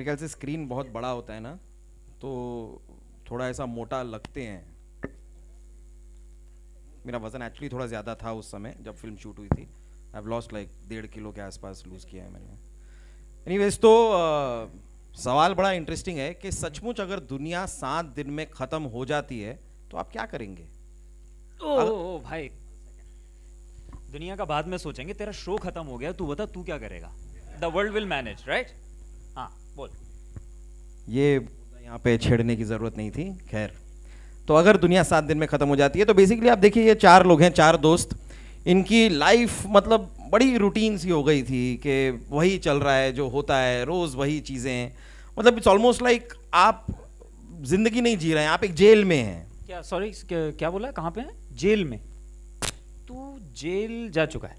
ख्याल से स्क्रीन बहुत बड़ा होता है ना, तो थोड़ा ऐसा मोटा लगते हैं। मेरा वज़न एक्चुअली थोड़ा ज़्यादा था उस समय जब फिल्म शूट हुई थी। I have lost like 1.5 kilo के आसपास लूज़ किया है मैंने। एनीवेज, तो सवाल बड़ा इंटरेस्टिंग है कि सचमुच अगर दुनिया 7 दिन में ख़त्म हो जाती है तो आप क्या करेंगे? ओ भाई, दुनिया का बाद में सोचेंगे। तेरा शो खत्म हो गया, तू बता तू क्या करेगा? The world will manage, right? हाँ बोल। ये यहाँ पे छेड़ने की ज़रूरत नहीं थी। खैर, तो अगर दुनिया 7 दिन में ख़त्म हो जाती है तो बेसिकली आप देखिए, ये 4 लोग हैं, 4 दोस्त। इनकी लाइफ मतलब बड़ी रूटीन सी हो गई थी कि वही चल रहा है जो होता है रोज़, वही चीज़ें। मतलब इट्स ऑलमोस्ट लाइक आप जिंदगी नहीं जी रहे हैं, आप एक जेल में हैं। क्या? सॉरी, क्या बोला? कहाँ पे है? जेल में? तू जेल जा चुका है?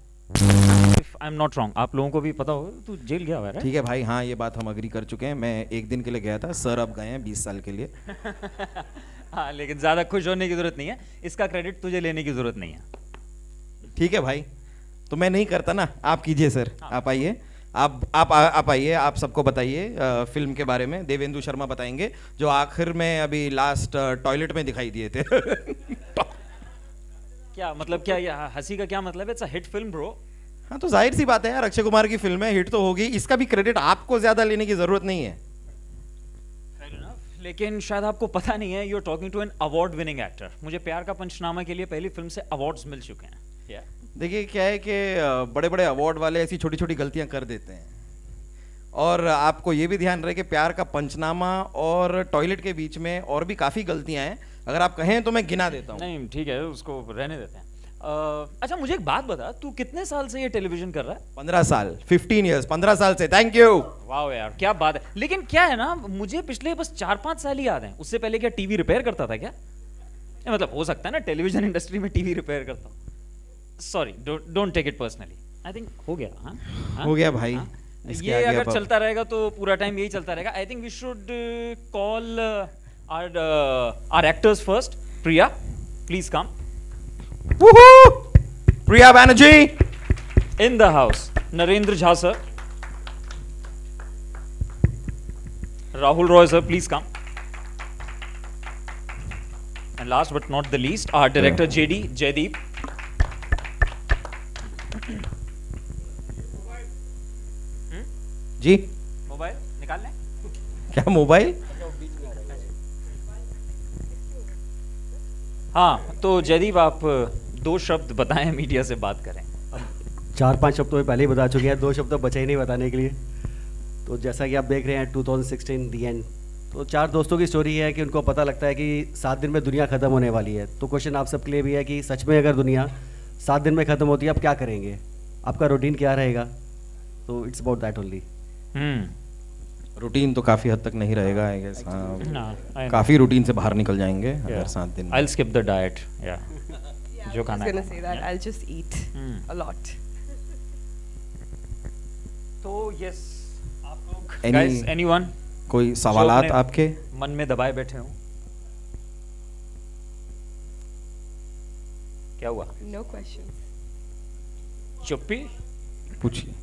If I am not wrong, आप लोगों को भी पता होगा तू जेल गया हुआ है, ठीक है भाई, हाँ ये बात हम अग्री कर चुके हैं। मैं 1 दिन के लिए गया था, सर अब गए हैं 20 साल के लिए। हाँ, लेकिन ज़्यादा खुश होने की ज़रूरत नहीं है, इसका क्रेडिट तुझे लेने की ज़रूरत नहीं है। ठीक है भाई, तो मैं नहीं करता ना, आप कीजिए सर। हाँ। आप आइए, आप आइए, आप सबको बताइए फिल्म के बारे में। देवेंदु शर्मा बताएंगे, जो आखिर में अभी लास्ट टॉयलेट में दिखाई दिए थे। क्या मतलब? क्या ये हंसी का क्या मतलब है? It's a hit film bro. हाँ, तो जाहिर सी बात है यार, अक्षय कुमार की फिल्म है, हिट तो होगी। इसका भी क्रेडिट आपको ज्यादा लेने की जरूरत नहीं है। लेकिन शायद आपको पता नहीं है, you are talking to an award winning actor. मुझे प्यार का पंचनामा के लिए पहली फिल्म से अवार्ड्स मिल चुके हैं। देखिए क्या है कि बड़े बड़े अवार्ड वाले ऐसी छोटी छोटी गलतियां कर देते हैं, और आपको ये भी ध्यान रहे कि प्यार का पंचनामा और टॉयलेट के बीच में और भी काफ़ी गलतियां हैं। अगर आप कहें तो मैं गिना देता हूँ। नहीं ठीक है, उसको रहने देते हैं। अच्छा मुझे एक बात बता, तू कितने साल से ये टेलीविजन कर रहा है? 15 साल, 15 ईयर्स, 15 साल से। Thank you. वाह यार क्या बात है। लेकिन क्या है ना, मुझे पिछले बस 4-5 साल ही याद है। उससे पहले क्या टीवी रिपेयर करता था क्या? मतलब हो सकता है ना टेलीविजन इंडस्ट्री में टीवी रिपेयर करता हूँ। Sorry, don't take it personally. I think हो गया। हाँ हो गया भाई। ये अगर चलता रहेगा तो पूरा टाइम यही चलता रहेगा। I think we should call our actors first. Priya, please come. Priya Banerjee in the house. Narendra Jha sir, Rahul Roy sir, please come. And last but not the least, our director JD Jaideep. जी, मोबाइल निकाल लें क्या? मोबाइल? हाँ, तो जयदीप आप 2 शब्द बताएं, मीडिया से बात करें। 4-5 शब्द तो पहले ही बता चुके हैं, 2 शब्द तो बचे ही नहीं बताने के लिए। तो जैसा कि आप देख रहे हैं 2016 दी एंड, तो 4 दोस्तों की स्टोरी है कि उनको पता लगता है कि 7 दिन में दुनिया ख़त्म होने वाली है। तो क्वेश्चन आप सबके लिए भी है कि सच में अगर दुनिया 7 दिन में ख़त्म होती है, आप क्या करेंगे? आपका रूटीन क्या रहेगा? तो it's about that only. Routine तो काफी हद तक नहीं रहेगा, आई गेस। हाँ, काफी रूटीन से बाहर निकल जाएंगे अगर 7 दिन में। I'll skip the diet, yeah. जो खाना है। I was gonna say that. I'll just eat a lot. तो yes, आप लोग Any- guys, anyone कोई सवालात अपने आपके? मन में दबाए बैठे हो? क्या हुआ? No questions. चुप्पी? पूछिए।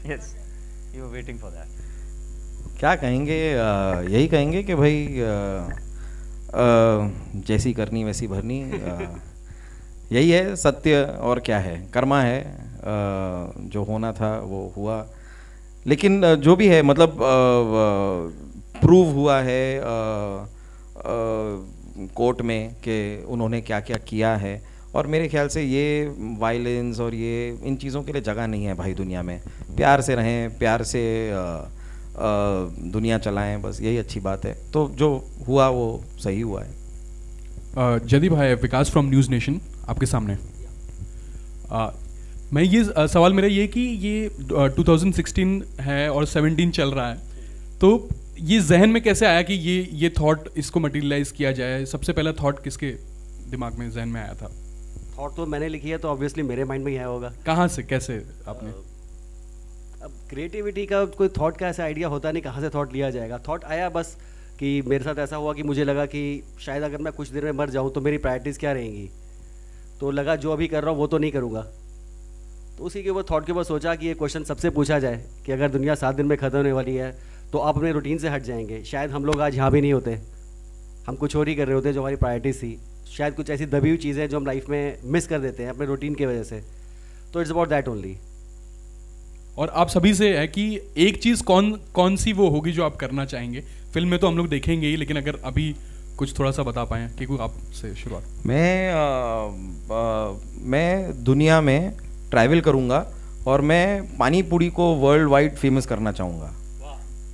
Yes, you were waiting for that. क्या कहेंगे? यही कहेंगे कि भाई जैसी करनी वैसी भरनी। यही है सत्य, और क्या है? कर्मा है। जो होना था वो हुआ। लेकिन जो भी है, मतलब प्रूव हुआ है कोर्ट में कि उन्होंने क्या क्या किया है। और मेरे ख्याल से ये वायलेंस और ये इन चीज़ों के लिए जगह नहीं है भाई दुनिया में। प्यार से रहें, प्यार से दुनिया चलाएं, बस यही अच्छी बात है। तो जो हुआ वो सही हुआ है। जयदीप भाई, विकास फ्रॉम न्यूज़ नेशन आपके सामने। मैं ये सवाल मेरा ये कि ये 2016 है और 17 चल रहा है, तो ये जहन में कैसे आया कि ये थॉट इसको मटेरियलाइज किया जाए? सबसे पहला थॉट किसके दिमाग में, जहन में आया था? थॉट तो मैंने लिखी है, तो ऑब्वियसली मेरे माइंड में ही आया होगा। कहाँ से, कैसे आपने? अब क्रिएटिविटी का कोई थॉट का ऐसा आइडिया होता नहीं, कहाँ से थॉट लिया जाएगा। थॉट आया बस कि मेरे साथ ऐसा हुआ कि मुझे लगा कि शायद अगर मैं कुछ देर में मर जाऊँ तो मेरी प्रायोरिटीज़ क्या रहेंगी। तो लगा जो अभी कर रहा हूँ वो तो नहीं करूँगा, तो उसी के ऊपर थॉट के ऊपर सोचा कि ये क्वेश्चन सबसे पूछा जाए कि अगर दुनिया 7 दिन में ख़त्म होने वाली है तो आप अपने रूटीन से हट जाएंगे। शायद हम लोग आज यहाँ भी नहीं होते, हम कुछ और ही कर रहे होते जो हमारी प्रायोरिटीज थी। शायद कुछ ऐसी दबी हुई चीज़ें जो हम लाइफ में मिस कर देते हैं अपने रूटीन की वजह से। तो इट्स अबाउट दैट ओनली। और आप सभी से है कि एक चीज़ कौन सी वो होगी जो आप करना चाहेंगे? फिल्म में तो हम लोग देखेंगे ही, लेकिन अगर अभी कुछ थोड़ा सा बता पाएँ कि आपसे शुरुआत। मैं दुनिया में ट्रैवल करूँगा और मैं पानी पूरी को वर्ल्ड वाइड फेमस करना चाहूँगा।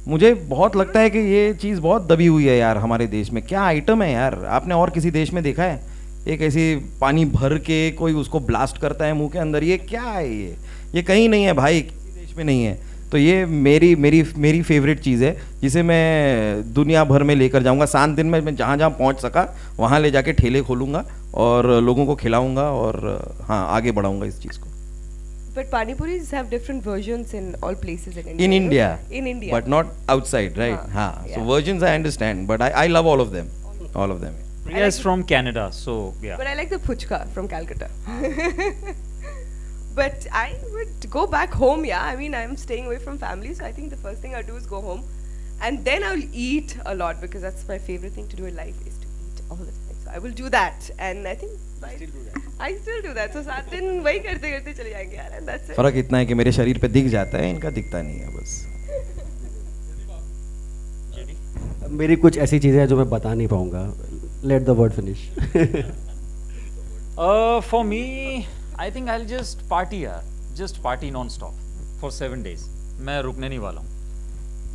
मुझे बहुत लगता है कि ये चीज़ बहुत दबी हुई है यार हमारे देश में। क्या आइटम है यार, आपने और किसी देश में देखा है एक ऐसी पानी भर के कोई उसको ब्लास्ट करता है मुंह के अंदर? ये क्या है? ये कहीं नहीं है भाई, किसी देश में नहीं है। तो ये मेरी फेवरेट चीज़ है जिसे मैं दुनिया भर में लेकर जाऊंगा। 7 दिन में मैं जहाँ जहाँ पहुँच सका वहाँ ले जाके ठेले खोलूँगा और लोगों को खिलाऊँगा और हाँ आगे बढ़ाऊँगा इस चीज़ को। But pani puris have different versions in all places in India. In India. In India. But not outside, right? हाँ, So yeah. versions I understand, but I love all of them. All of them. Priya is from Canada, so yeah. But I like the puchka from Calcutta. But I would go back home, yeah. I mean, I'm staying away from family, so I think the first thing I'll do is go home. And then I'll eat a lot because that's my favorite thing to do in life is to eat all the time. So I will do that. And I think I still do that. So 7 दिन वही करते करते चले जाएंगे यार, and that's it. फर्क इतना है कि मेरे शरीर पे दिख जाता है, इनका दिखता नहीं है बस। मेरी कुछ ऐसी चीज़ें हैं जो मैं बता नहीं पाऊंगा। Let the word finish. For me, I think I'll just party यार, just party non-stop for 7 days. मैं रुकने नहीं वाला हूँ।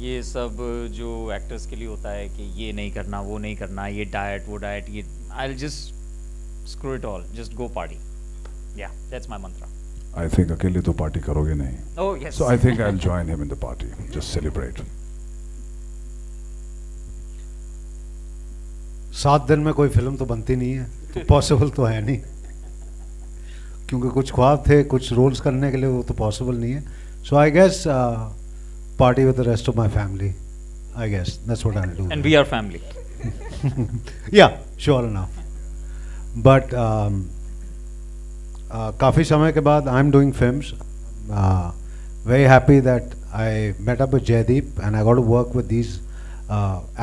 ये सब जो एक्टर्स के लिए होता है कि ये नहीं करना, वो नहीं करना, ये डाइट, वो डाइट, ये I'll just screw it all, just go party. Yeah, that's my mantra. I think अकेले तो पार्टी करोगे नहीं. Oh yes. So I think I'll join him in the party. Just celebrate. 7 दिन में कोई फिल्म तो बनती नहीं है, तो पॉसिबल तो है नहीं, क्योंकि कुछ ख्वाब थे, कुछ रोल्स करने के लिए, वो तो पॉसिबल नहीं है. So I guess party with the rest of my family. I guess that's what I will do. And we are family. Yeah, sure enough. But काफ़ी समय के बाद I am doing films. Very happy that I met up with Jaideep and I got to work with these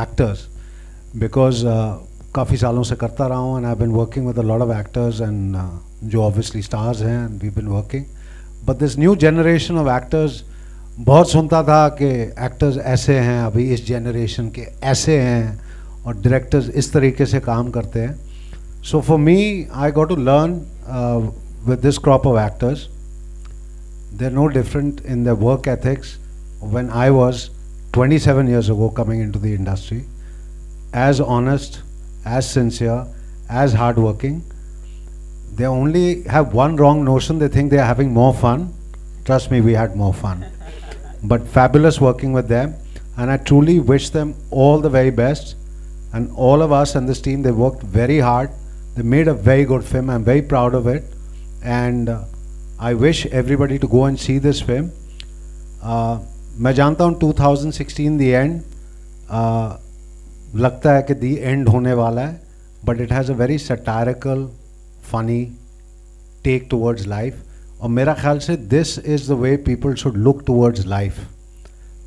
actors because काफ़ी सालों से करता रहा हूँ and I've been working with a lot of actors and जो obviously stars हैं and we've been working. But this new generation of actors, बहुत सुनता था कि actors ऐसे हैं, अभी इस generation के ऐसे हैं और directors इस तरीके से काम करते हैं. So for me, I got to learn with this crop of actors. They're no different in their work ethics when I was 27 years ago coming into the industry. As honest, as sincere, as hardworking. They only have one wrong notion. They think they are having more fun. Trust me, we had more fun. But fabulous working with them. And I truly wish them all the very best. And all of us and this team, they worked very hard. They made a very good film. I'm very proud of it. And I wish everybody to go and see this film. मैं जानता हूँ 2016 the end लगता है कि the end होने वाला है, but it has a very satirical, funny take towards life. और मेरा ख्याल से this is the way people should look towards life.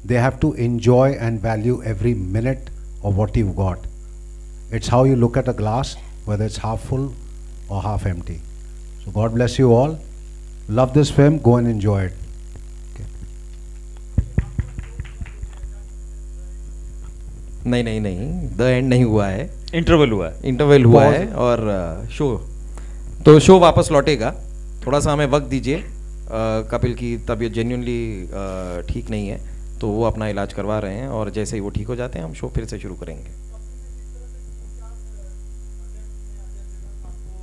They have to enjoy and value every minute of what you've got. It's how you look at a glass, whether it's half full or half empty. So God bless you all. Love this film. Go and enjoy it. नहीं नहीं नहीं, the end नहीं हुआ है, interval हुआ है. Interval हुआ है और शो वापस लौटेगा. थोड़ा सा हमें वक्त दीजिए. कपिल की तबीयत जेन्युइनली ठीक नहीं है, तो वो अपना इलाज करवा रहे हैं और जैसे ही वो ठीक हो जाते हैं हम शो फिर से शुरू करेंगे.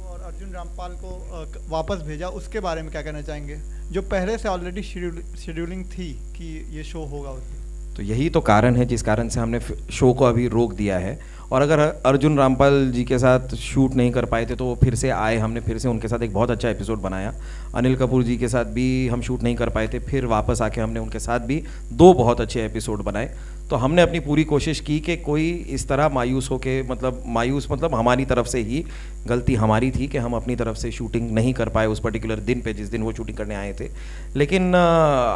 और अर्जुन रामपाल को वापस भेजा, उसके बारे में क्या कहना चाहेंगे, जो पहले से ऑलरेडी शेड्यूलिंग थी कि ये शो होगा उसमें? तो यही तो कारण है जिस कारण से हमने शो को अभी रोक दिया है. और अगर अर्जुन रामपाल जी के साथ शूट नहीं कर पाए थे तो वो फिर से आए, हमने फिर से उनके साथ एक बहुत अच्छा एपिसोड बनाया। अनिल कपूर जी के साथ भी हम शूट नहीं कर पाए थे, फिर वापस आके हमने उनके साथ भी 2 बहुत अच्छे एपिसोड बनाए। तो हमने अपनी पूरी कोशिश की कि कोई इस तरह मायूस हो के, मायूस मतलब हमारी तरफ से ही गलती हमारी थी कि हम अपनी तरफ से शूटिंग नहीं कर पाए उस पर्टिकुलर दिन पे जिस दिन वो शूटिंग करने आए थे। लेकिन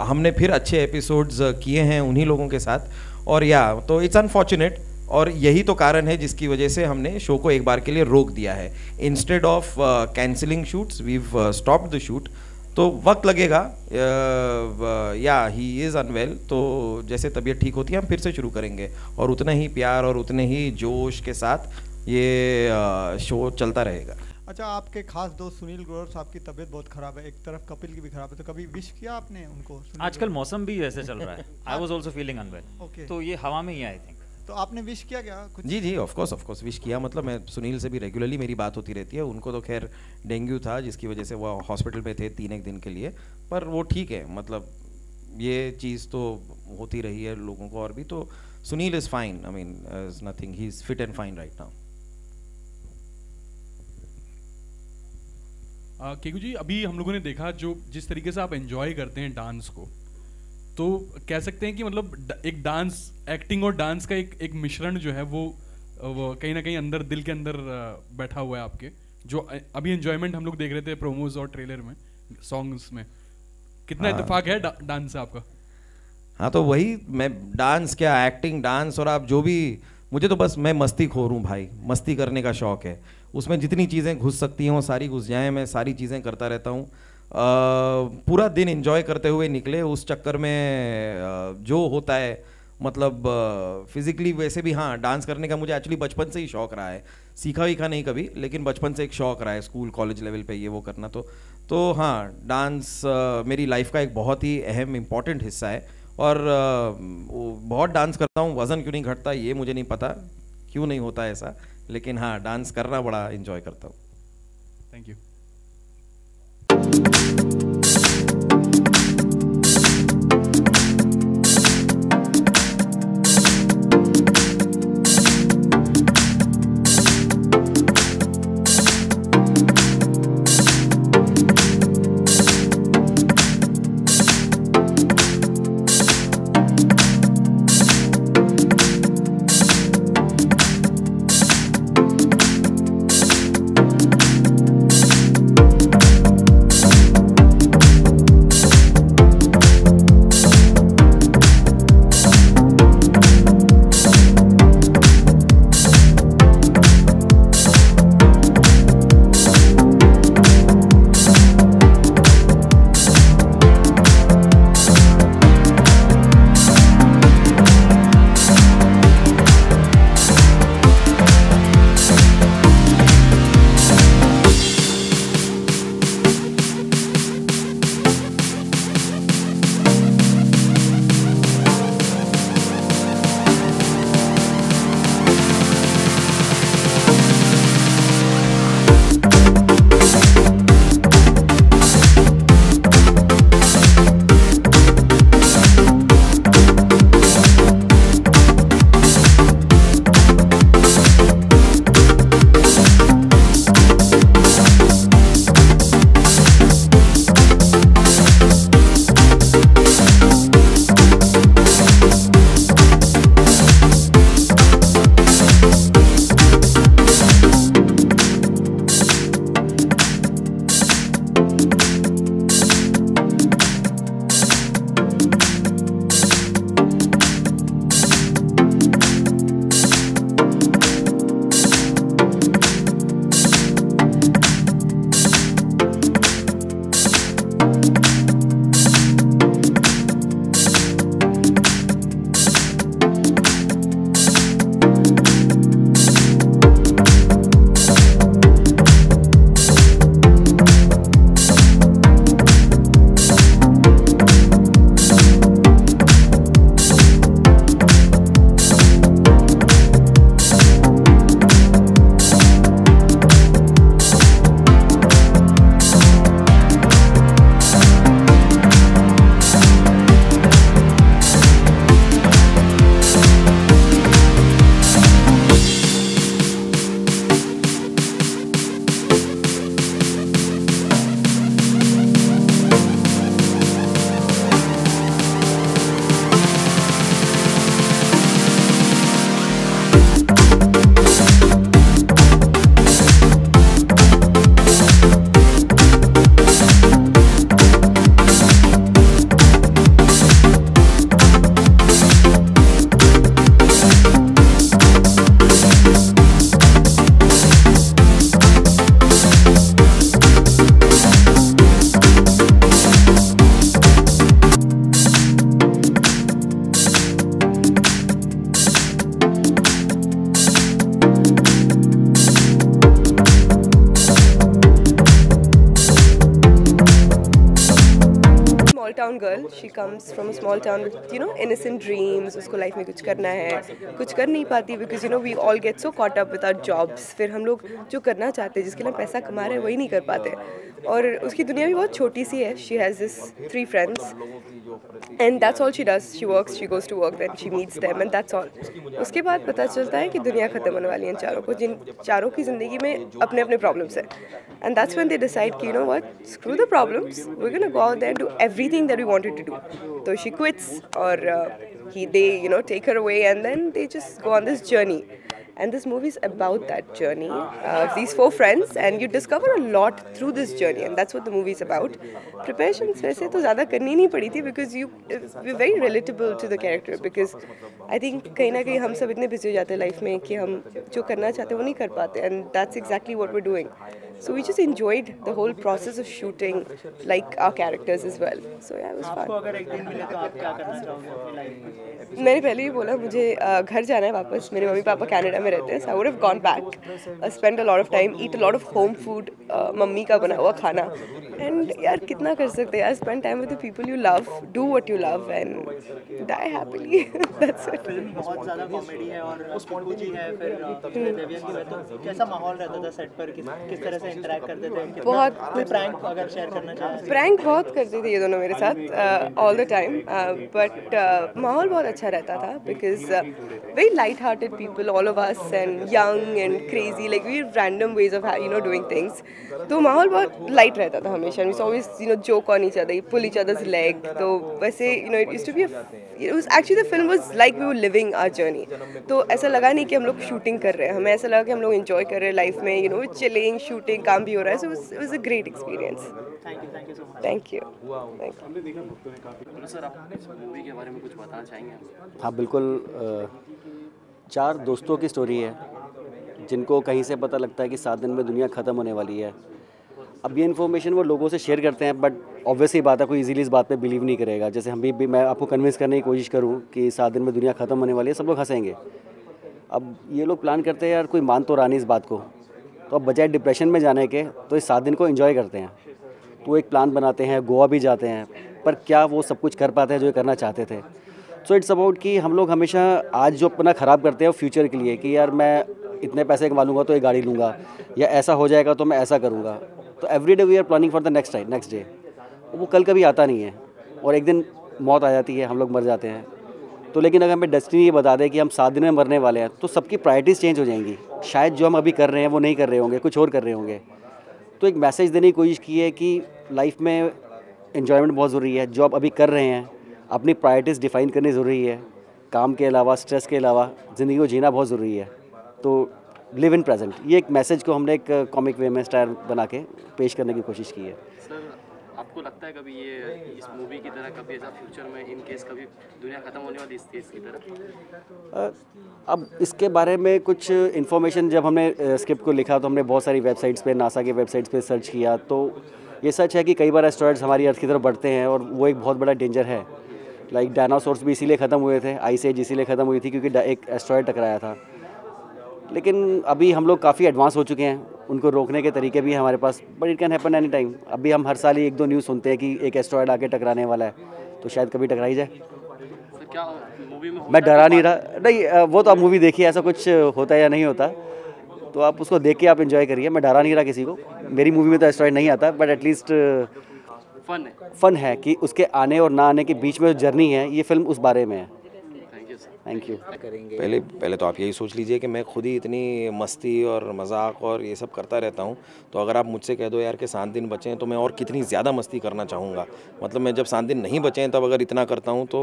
हमने फिर अच्छे एपिसोड्स किए हैं उन्हीं लोगों के साथ। और तो इट्स अनफॉर्चुनेट, और यही तो कारण है जिसकी वजह से हमने शो को एक बार के लिए रोक दिया है। Instead of cancelling shoots we've stopped the shoot. तो वक्त लगेगा, ही इज़ अनवेल, तो जैसे तबीयत ठीक होती है हम फिर से शुरू करेंगे, और उतने ही प्यार और उतने ही जोश के साथ ये शो चलता रहेगा। अच्छा, आपके खास दोस्त सुनील ग्रोवर साहब की तबीयत बहुत खराब है, एक तरफ कपिल की भी खराब है, तो कभी विश किया आपने उनको? आजकल मौसम भी ऐसे चल रहा है। I was also feeling unwell. Okay, तो ये हवा में ही आई थिंक। तो आपने विश किया क्या कुछ? जी ऑफ कोर्स विश किया। मतलब मैं सुनील से भी रेगुलरली मेरी बात होती रहती है। उनको तो खैर डेंगू था जिसकी वजह से वो हॉस्पिटल में थे 3 दिन के लिए, पर वो ठीक है। मतलब ये चीज़ तो होती रही है लोगों को, और भी तो Sunil is fine, I mean is nothing, he is fit and fine right now. Keku ji, अभी हम लोगों ने देखा जो जिस तरीके से आप एंजॉय करते हैं डांस को, तो कह सकते हैं कि मतलब एक डांस, एक्टिंग और डांस का एक मिश्रण जो है वो कहीं ना कहीं अंदर, दिल के अंदर बैठा हुआ है आपके। जो अभी एंजॉयमेंट हम लोग देख रहे थे प्रोमोज और ट्रेलर में, सॉन्ग्स में, कितना इत्तेफाक है डांस से आपका? हाँ, तो वही मैं डांस क्या, एक्टिंग, डांस, और आप जो भी, मुझे तो बस, मैं मस्ती खोर हूँ भाई, मस्ती करने का शौक़ है। उसमें जितनी चीज़ें घुस सकती हैं वो सारी घुस जाएँ, मैं सारी चीज़ें करता रहता हूँ। पूरा दिन एंजॉय करते हुए निकले। उस चक्कर में जो होता है, मतलब फिज़िकली वैसे भी, हाँ, डांस करने का मुझे एक्चुअली बचपन से ही शौक़ रहा है। सीखा वीखा नहीं कभी, लेकिन बचपन से एक शौक़ रहा है, स्कूल कॉलेज लेवल पे ये वो करना। तो हाँ, डांस मेरी लाइफ का एक बहुत ही अहम इम्पॉर्टेंट हिस्सा है। और बहुत डांस करता हूँ। वज़न क्यों नहीं घटता ये मुझे नहीं पता, क्यों नहीं होता ऐसा, लेकिन हाँ, डांस करना बड़ा इन्जॉय करता हूँ। Thank you. town girl. She comes from a small town with, you know, innocent dreams. उसको life में कुछ करना है, कुछ कर नहीं पाती because, you know, we all get so caught up with our jobs. फिर हम लोग जो करना चाहते हैं, जिसके लिए पैसा कमा रहे हैं, वही नहीं कर पाते. और उसकी दुनिया भी बहुत छोटी सी है. She has this 3 friends. And that's all she does. She works, she goes to work, then she meets them, and that's all. उसके बाद पता चलता है कि दुनिया ख़त्म होने वाली है चारों को, जिन चारों की ज़िंदगी में अपने अपने प्रॉब्लम्स हैं. And that's when they decide कि, you know what, screw the problems, we're gonna go out there and do everything that we wanted to do. So she quits, or they, you know, take her away, and then they just go on this journey. And this movie is about that journey of these 4 friends, and you discover a lot through this journey, and that's what the movie is about. Preparations वैसे तो ज़्यादा करनी नहीं पड़ी थी because we're very relatable to the character, because I think कहीं ना कहीं हम सब इतने busy हो जाते हैं लाइफ में कि हम जो करना चाहते हैं वो नहीं कर पाते, and that's exactly what we're doing. So we just enjoyed the whole process of shooting, like our characters as well. So yeah, it was fun. आपको अगर एक दिन मिले तो आप क्या करना चाहोगे अपनी लाइफ में? मैंने पहले ही बोला मुझे घर जाना है वापस. मेरे मम्मी पापा कनाडा में रहते हैं, so I would have gone back, spend a lot of time, eat a lot of home food, mummy का बना हुआ खाना. And यार कितना कर सकते हैं यार, spend time with the people you love, do what you love, and die happily. That's it. Film बहुत ज़्यादा कॉमेडी है और पिंकू जी है, फिर देवियन की है, तो कैसा माहौल रहता था सेट पर, किस तरह से इंटरेक्ट करते थे? बहुत कोई प्रैंक अगर शेयर करना चाहें? प्रैंक बहुत करते थे ये दोनों मेरे साथ ऑल द टाइम, बट माहौल बहुत अच्छा रहता था because very light hearted people all of us, and young and crazy, like we random ways of you know doing things. तो माहौल बहुत लाइट रहता था हमेशा. We always you know joke on each other, pull each other's leg. तो वैसे you know it used to be actually the film was like we were living our journey. तो ऐसा लगा नहीं कि हम लोग शूटिंग कर रहे हैं, हमें ऐसा लगा कि हम लोग एंजॉय कर रहे हैं लाइफ में, यू नो चिलिंग, शूटिंग, काम भी हो रहा है. So it was a great experience. Thank you so much. Thank you. Sir आप इस मूवी के बारे में कुछ बताना चाहेंगे? हाँ बिल्कुल. 4 दोस्तों की स्टोरी है जिनको कहीं से पता लगता है कि 7 दिन में दुनिया ख़त्म होने वाली है. अब ये इन्फॉर्मेशन वो लोगों से शेयर करते हैं, बट ऑब्वियसली बात है कोई इजीली इस बात पे बिलीव नहीं करेगा. जैसे हम भी मैं आपको कन्विंस करने की कोशिश करूँ कि 7 दिन में दुनिया ख़त्म होने वाली है, सब लोग हंसेंगे. अब ये लोग प्लान करते हैं यार कोई मान तो रहा नहीं इस बात को, तो अब बजाय डिप्रेशन में जाने के तो इस 7 दिन को एंजॉय करते हैं. तो एक प्लान बनाते हैं, गोवा भी जाते हैं, पर क्या वो सब कुछ कर पाते हैं जो ये करना चाहते थे? सो इट्स अबाउट कि हम लोग हमेशा आज जो अपना ख़राब करते हैं फ्यूचर के लिए कि यार मैं इतने पैसे कमा लूँगा तो ये गाड़ी लूँगा, या ऐसा हो जाएगा तो मैं ऐसा करूँगा. तो every day we are planning for the next day. वो कल कभी आता नहीं है और एक दिन मौत आ जाती है, हम लोग मर जाते हैं. तो लेकिन अगर हमें डेस्टिनी ये बता दे कि हम 7 दिन में मरने वाले हैं, तो सबकी प्रायोरिटीज़ चेंज हो जाएंगी. शायद जो हम अभी कर रहे हैं वो नहीं कर रहे होंगे, कुछ और कर रहे होंगे. तो एक मैसेज देने की कोशिश की है कि लाइफ में एन्जॉयमेंट बहुत ज़रूरी है. जो आप अभी कर रहे हैं अपनी प्रायोरिटीज़ डिफ़ाइन करनी ज़रूरी है. काम के अलावा, स्ट्रेस के अलावा ज़िंदगी को जीना बहुत ज़रूरी है. तो लिव इन प्रेजेंट, ये एक मैसेज को हमने एक कॉमिक वे में स्टाइल बना के पेश करने की कोशिश की है. सर आपको लगता है कभी ये इस मूवी की तरह कभी ऐसा फ्यूचर में इन केस कभी दुनिया ख़त्म होने वाली इस देश की तरह? अब इसके बारे में कुछ इन्फॉर्मेशन जब हमने स्क्रिप्ट को लिखा तो हमने बहुत सारी वेबसाइट्स पे, नासा के वेबसाइट्स पे सर्च किया. तो ये सच है कि कई बार एस्ट्रॉयड्स हमारी अर्थ की तरफ बढ़ते हैं और वो एक बहुत बड़ा डेंजर है. लाइक डायनासोर्स भी इसीलिए ख़त्म हुए थे, आइस एज इसीलिए ख़त्म हुई थी क्योंकि एक एस्ट्रॉयड टकराया था. लेकिन अभी हम लोग काफ़ी एडवांस हो चुके हैं, उनको रोकने के तरीके भी हमारे पास, but it can happen any time. अभी हम हर साल ही 1-2 न्यूज़ सुनते हैं कि एक एस्ट्रॉयड आके टकराने वाला है, तो शायद कभी टकरा ही जाए. सर क्या मूवी में मैं डरा नहीं रहा, नहीं वो तो आप मूवी देखिए, ऐसा कुछ होता है या नहीं होता तो आप उसको देख के आप एंजॉय करिए. मैं डरा नहीं रहा किसी को. मेरी मूवी में तो एस्ट्रॉयड नहीं आता, बट एटलीस्ट फन है कि उसके आने और ना आने के बीच में जो जर्नी है, ये फिल्म उस बारे में है. Thank you. पहले तो आप यही सोच लीजिए कि मैं खुद ही इतनी मस्ती और मजाक और ये सब करता रहता हूँ. तो अगर आप मुझसे कह दो यार कि 7 दिन बचे हैं तो मैं और कितनी ज़्यादा मस्ती करना चाहूँगा. मतलब मैं जब 7 दिन नहीं बचे हैं तब अगर इतना करता हूँ तो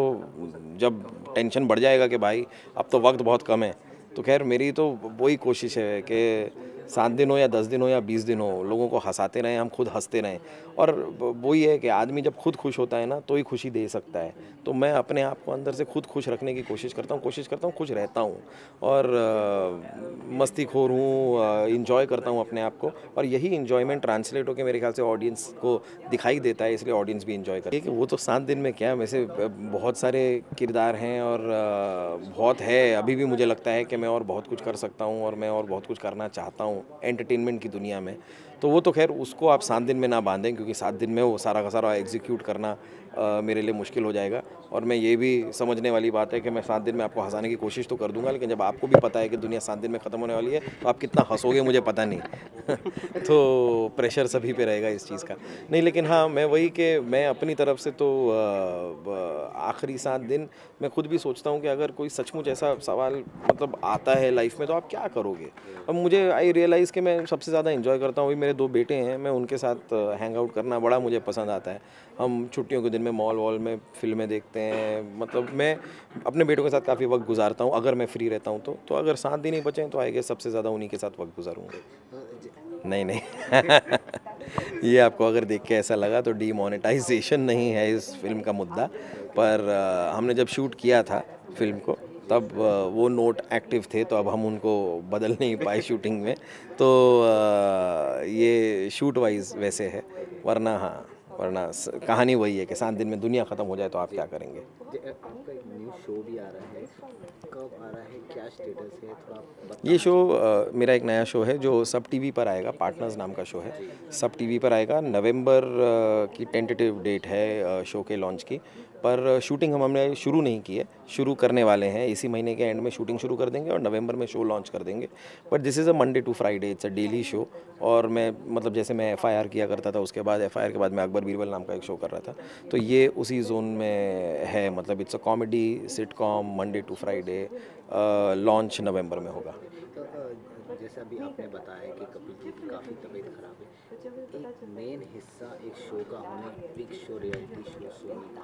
जब टेंशन बढ़ जाएगा कि भाई अब तो वक्त बहुत कम है. तो खैर मेरी तो वही कोशिश है कि 7 दिन हो या 10 दिन हो या 20 दिन हो, लोगों को हंसाते रहें, हम खुद हंसते रहें. और वही है कि आदमी जब खुद खुश होता है ना तो ही खुशी दे सकता है. तो मैं अपने आप को अंदर से खुद खुश रखने की कोशिश करता हूँ खुश रहता हूँ. और मस्तीखोर हूँ, इंजॉय करता हूँ अपने आप को, और यही इंजॉयमेंट ट्रांसलेट होकर मेरे ख्याल से ऑडियंस को दिखाई देता है, इसलिए ऑडियंस भी इंजॉय करती है। कि वो तो 7 दिन में क्या, वैसे बहुत सारे किरदार हैं और बहुत है, अभी भी मुझे लगता है कि मैं और बहुत कुछ कर सकता हूँ और मैं और बहुत कुछ करना चाहता हूँ एंटरटेनमेंट की दुनिया में। तो वो तो खैर उसको आप 7 दिन में ना बांधें, क्योंकि 7 दिन में वो सारा का सारा एग्जीक्यूट करना मेरे लिए मुश्किल हो जाएगा। और मैं ये भी समझने वाली बात है कि मैं 7 दिन में आपको हंसाने की कोशिश तो कर दूंगा, लेकिन जब आपको भी पता है कि दुनिया 7 दिन में ख़त्म होने वाली है तो आप कितना हंसोगे मुझे पता नहीं। तो प्रेशर सभी पे रहेगा इस चीज़ का। नहीं, लेकिन हाँ, मैं वही कि मैं अपनी तरफ से तो आखिरी 7 दिन मैं खुद भी सोचता हूँ कि अगर कोई सचमुच ऐसा सवाल मतलब आता है लाइफ में तो आप क्या करोगे। अब मुझे आई रियलाइज़ कि मैं सबसे ज़्यादा एंजॉय करता हूँ, अभी मेरे 2 बेटे हैं, मैं उनके साथ हैंग आउट करना बड़ा मुझे पसंद आता है। हम छुट्टियों के दिन में मॉल वॉल में फिल्में देखते हैं, मतलब मैं अपने बेटों के साथ काफ़ी वक्त गुजारता हूँ अगर मैं फ्री रहता हूँ तो अगर 7 दिन ही बचे तो आएगा सबसे ज़्यादा उन्हीं के साथ वक्त गुजारूँगा। नहीं ये आपको अगर देख के ऐसा लगा तो डीमोनेटाइजेशन नहीं है इस फिल्म का मुद्दा, पर हमने जब शूट किया था फिल्म को तब वो नोट एक्टिव थे, तो अब हम उनको बदल नहीं पाए शूटिंग में, तो ये शूट वाइज वैसे है, वरना हाँ, वरना कहानी वही है कि 7 दिन में दुनिया ख़त्म हो जाए तो आप क्या करेंगे। आपका एक न्यू शो भी आ रहा है, कब आ रहा है, क्या स्टेटस है, थोड़ा ये शो मेरा एक नया शो है जो सब टीवी पर आएगा, पार्टनर्स नाम का शो है, सब टीवी पर आएगा। नवंबर की टेंटेटिव डेट है शो के लॉन्च की, पर शूटिंग हमने शुरू नहीं की है, शुरू करने वाले हैं, इसी महीने के एंड में शूटिंग शुरू कर देंगे और नवंबर में शो लॉन्च कर देंगे। But this is a Monday to Friday, it's a daily show. और मैं मतलब जैसे मैं FIR किया करता था, उसके बाद FIR के बाद मैं अकबर बीरबल नाम का एक शो कर रहा था, तो ये उसी जोन में है, मतलब it's a comedy sitcom, Monday to Friday, launch November में होगा। जैसा अभी आपने बताया कि कपिल जी की काफ़ी तबीयत खराब है, एक मेन हिस्सा एक शो का होने, big show, reality show Sony का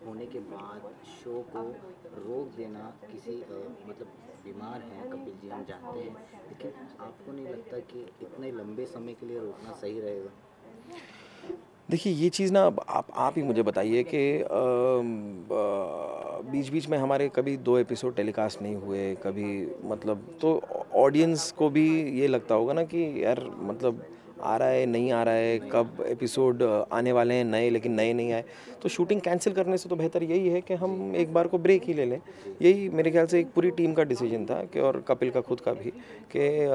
होने के बाद शो को रोक देना, किसी मतलब बीमार हैं कपिल जी हम जानते हैं, लेकिन आपको नहीं लगता कि इतने लंबे समय के लिए रोकना सही रहेगा? देखिए ये चीज़ ना आप ही मुझे बताइए कि बीच बीच में हमारे कभी 2 एपिसोड टेलीकास्ट नहीं हुए, कभी मतलब तो ऑडियंस को भी ये लगता होगा ना कि यार मतलब आ रहा है नहीं आ रहा है, कब एपिसोड आने वाले हैं नए, लेकिन नए नहीं आए, तो शूटिंग कैंसिल करने से तो बेहतर यही है कि हम एक बार को ब्रेक ही ले लें। यही मेरे ख्याल से एक पूरी टीम का डिसीजन था कि, और कपिल का खुद का भी, कि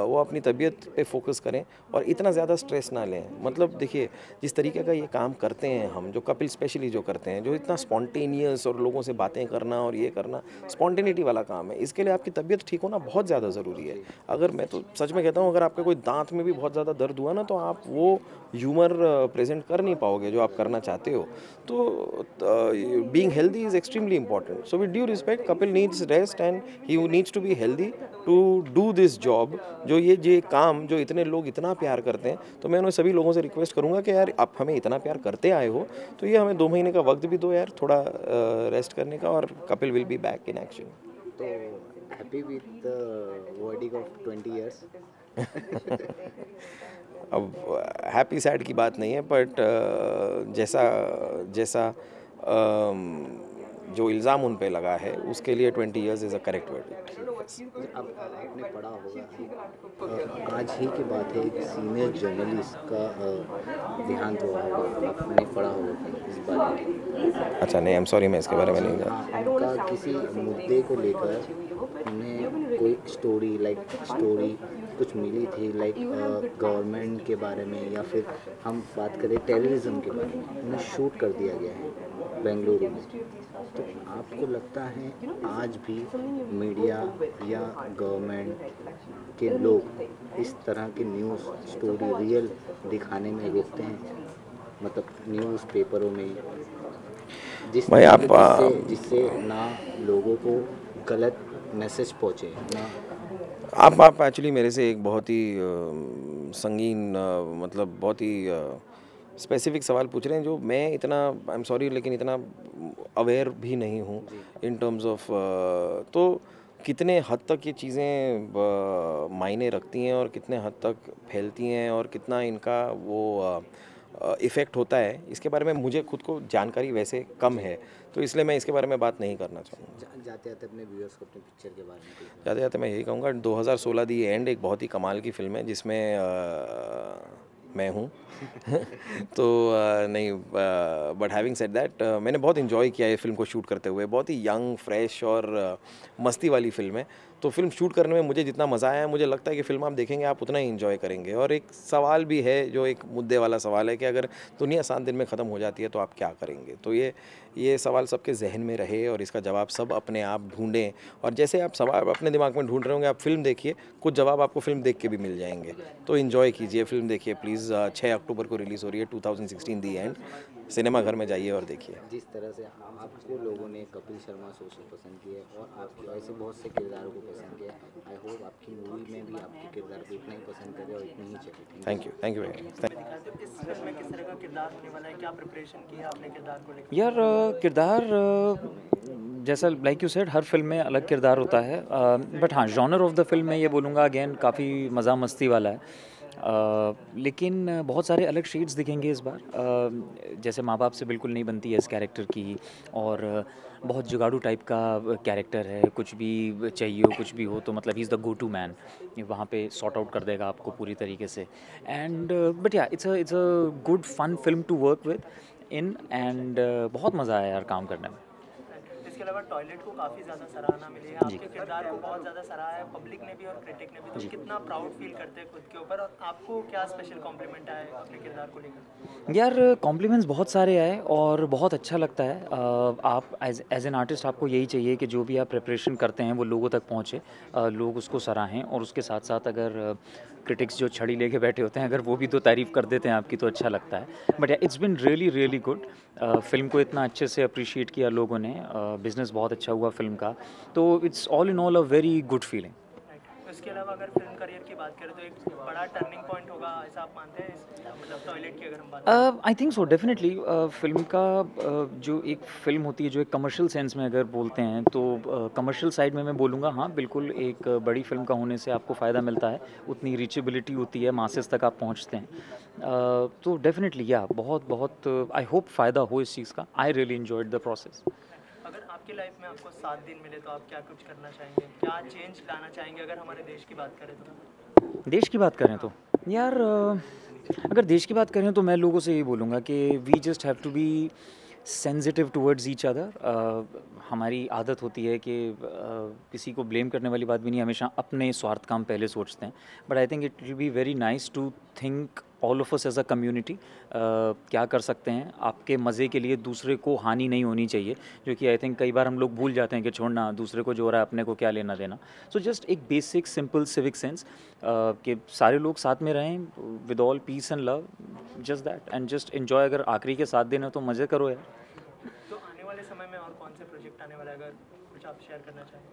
वो अपनी तबीयत पे फोकस करें और इतना ज़्यादा स्ट्रेस ना लें। मतलब देखिए जिस तरीके का ये काम करते हैं हम, जो कपिल स्पेशली जो करते हैं, जो इतना स्पॉन्टेनियस और लोगों से बातें करना और ये करना, स्पॉन्टेनिटी वाला काम है, इसके लिए आपकी तबीयत ठीक होना बहुत ज़्यादा ज़रूरी है। अगर मैं तो सच में कहता हूँ, अगर आपके कोई दांत में भी बहुत ज़्यादा दर्द हुआ ना, तो आप वो ह्यूमर प्रेजेंट कर नहीं पाओगे जो आप करना चाहते हो। तो being healthy is extremely important. So with due respect, Kapil needs rest and he needs to be healthy to do this job, जो ये काम जो इतने लोग इतना प्यार करते हैं। तो मैं उन्हें सभी लोगों से रिक्वेस्ट करूँगा कि यार आप हमें इतना प्यार करते आए हो तो ये हमें 2 महीने का वक्त भी दो यार, थोड़ा रेस्ट करने का, और Kapil will be back in action. तो happy with the wording of 20 years? अब हैप्पी सैड की बात नहीं है, बट जैसा जो इल्ज़ाम उन पे लगा है उसके लिए 20 years is a correct word. अब आपने पढ़ा होगा, आज ही की बात है, एक सीनियर जर्नलिस्ट का देहांत हुआ होगा, आपने पढ़ा होगा इस बारे में? अच्छा नहीं, आई एम सॉरी, मैं इसके बारे में नहीं जानता। उनका किसी मुद्दे को लेकर उन्हें कोई स्टोरी कुछ मिली थी, लाइक गवर्नमेंट के बारे में, या फिर हम बात करें टेररिज्म के बारे में, उन्हें शूट कर दिया गया है बेंगलुरु में। तो आपको लगता है आज भी मीडिया या गवर्नमेंट के लोग इस तरह के न्यूज़ स्टोरी रियल दिखाने में रोकते हैं, मतलब न्यूज़पेपरों में, जिससे ना लोगों को गलत मैसेज पहुँचे ना? आप एक्चुअली मेरे से एक बहुत ही संगीन मतलब बहुत ही स्पेसिफिक सवाल पूछ रहे हैं जो मैं इतना, आई एम सॉरी, लेकिन इतना अवेयर भी नहीं हूँ इन टर्म्स ऑफ तो कितने हद तक ये चीज़ें मायने रखती हैं और कितने हद तक फैलती हैं और कितना इनका वो इफ़ेक्ट होता है, इसके बारे में मुझे खुद को जानकारी वैसे कम है, तो इसलिए मैं इसके बारे में बात नहीं करना चाहूँगा। जाते जाते अपने व्यूअर्स को अपनी पिक्चर के बारे में जाते जाते मैं यही कहूँगा, 2016 दी एंड एक बहुत ही कमाल की फिल्म है जिसमें मैं हूँ तो नहीं, बट हैविंग सेड दैट मैंने बहुत इन्जॉय किया ये फिल्म को शूट करते हुए। बहुत ही यंग, फ्रेश और मस्ती वाली फिल्म है। तो फिल्म शूट करने में मुझे जितना मज़ा आया है, मुझे लगता है कि फिल्म आप देखेंगे आप उतना ही इन्जॉय करेंगे। और एक सवाल भी है जो एक मुद्दे वाला सवाल है कि अगर दुनिया 7 दिन में ख़त्म हो जाती है तो आप क्या करेंगे। तो ये सवाल सबके जहन में रहे और इसका जवाब सब अपने आप ढूंढें। और जैसे आप सवाल अपने दिमाग में ढूंढ रहे होंगे, आप फिल्म देखिए, कुछ जवाब आपको फिल्म देख के भी मिल जाएंगे। तो इन्जॉय कीजिए, फिल्म देखिए प्लीज़। 6 अक्टूबर को रिलीज़ हो रही है 2016 दी एंड। सिनेमा घर में जाइए और देखिए। जिस तरह से आपको लोगों ने कपिल शर्मा सोशल पसंद किया और आपके ऐसे बहुत से किरदारों को पसंद किया, आई होप आपकी मूवी में भी आपके किरदार को इतना ही पसंद करें और इतनी ही चले। Thank you very much. इस फिल्म में किस तरह का किरदार होने वाला है, क्या प्रिपरेशन की है आपने किरदार को लेकर? यार किरदार जैसा like you said, her film में अलग किरदार होता है, बट हाँ, जॉनर ऑफ द फिल्म में ये बोलूँगा अगेन काफ़ी मज़ा मस्ती वाला है। लेकिन बहुत सारे अलग शेड्स दिखेंगे इस बार। जैसे माँ बाप से बिल्कुल नहीं बनती है इस कैरेक्टर की, और बहुत जुगाड़ू टाइप का कैरेक्टर है। कुछ भी चाहिए हो, कुछ भी हो तो मतलब he is the go to man, वहाँ पे सॉर्ट आउट कर देगा आपको पूरी तरीके से। And but yeah it's a good fun film to work with in, एंड बहुत मज़ा आया यार काम करने में। इसके अलावा टॉयलेट को काफ़ी ज़्यादा सराहना मिली है, आपके किरदार को बहुत ज़्यादा सराहा है पब्लिक ने भी और क्रिटिक ने भी। तो कितना प्राउड फील करते हैं खुद के ऊपर, और आपको क्या स्पेशल कॉम्प्लीमेंट आए अपने किरदार को लेकर? यार कॉम्प्लीमेंट्स बहुत सारे आए और बहुत अच्छा लगता है। आप एज एन आर्टिस्ट आपको यही चाहिए कि जो भी आप प्रिपरेशन करते हैं वो लोगों तक पहुँचे, लोग उसको सराहें, और उसके साथ साथ अगर क्रिटिक्स जो छड़ी लेके बैठे होते हैं अगर वो भी तो तारीफ़ कर देते हैं आपकी तो अच्छा लगता है। But it's been really good. Film को इतना अच्छे से अप्रिशिएट किया लोगों ने, बिज़नेस बहुत अच्छा हुआ फिल्म का, तो it's all in all a very good feeling. इसके अलावा अगर फिल्म करियर की बात करें तो एक बड़ा टर्निंग पॉइंट होगा, ऐसा आप मानते हैं, मतलब टॉयलेट की अगर हम बात करें? I think so, definitely. Film का जो एक फ़िल्म होती है, जो एक कमर्शियल सेंस में अगर बोलते हैं तो कमर्शियल साइड में मैं बोलूँगा हाँ बिल्कुल, एक बड़ी फिल्म का होने से आपको फ़ायदा मिलता है, उतनी रीचेबिलिटी होती है, मासेस तक आप पहुँचते हैं। तो डेफिनेटली या बहुत आई होप फ़ायदा हो इस चीज़ का। I really enjoyed the process. अगर आपकी लाइफ में आपको 7 दिन मिले तो आप क्या कुछ करना चाहेंगे, क्या चेंज लाना चाहेंगे? अगर हमारे देश की बात करें तो? देश की बात करें तो यार अगर देश की बात करें तो मैं लोगों से यही बोलूँगा कि we just have to be sensitive towards each other. हमारी आदत होती है कि किसी को ब्लेम करने वाली बात भी नहीं, हमेशा अपने स्वार्थ काम पहले सोचते हैं। But I think it will be very nice to think all of us as a community क्या कर सकते हैं आपके मज़े के लिए, दूसरे को हानि नहीं होनी चाहिए, जो कि आई थिंक कई बार हम लोग भूल जाते हैं कि छोड़ना, दूसरे को जो हो रहा है अपने को क्या लेना देना। सो जस्ट एक बेसिक सिंपल सिविक सेंस कि सारे लोग साथ में रहें with all peace and love, just that, and just enjoy. अगर आखिरी के 7 दिन है तो मज़े करो यार। तो आने वाले समय में और कौन से प्रोजेक्ट आने वाला है, अगर कुछ आप शेयर करना चाहें?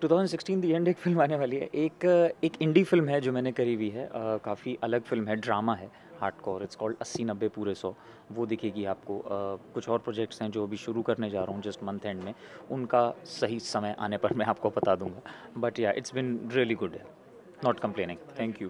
2016 दी एंड एक फिल्म आने वाली है, एक इंडी फिल्म है जो मैंने करी हुई है, काफ़ी अलग फिल्म है, ड्रामा है, हार्डकोर। इट्स कॉल्ड 80-90 पूरे 100, वो दिखेगी आपको। कुछ और प्रोजेक्ट्स हैं जो अभी शुरू करने जा रहा हूँ जस्ट मंथ एंड में, उनका सही समय आने पर मैं आपको बता दूंगा। But yeah it's been really good, not complaining. Thank you.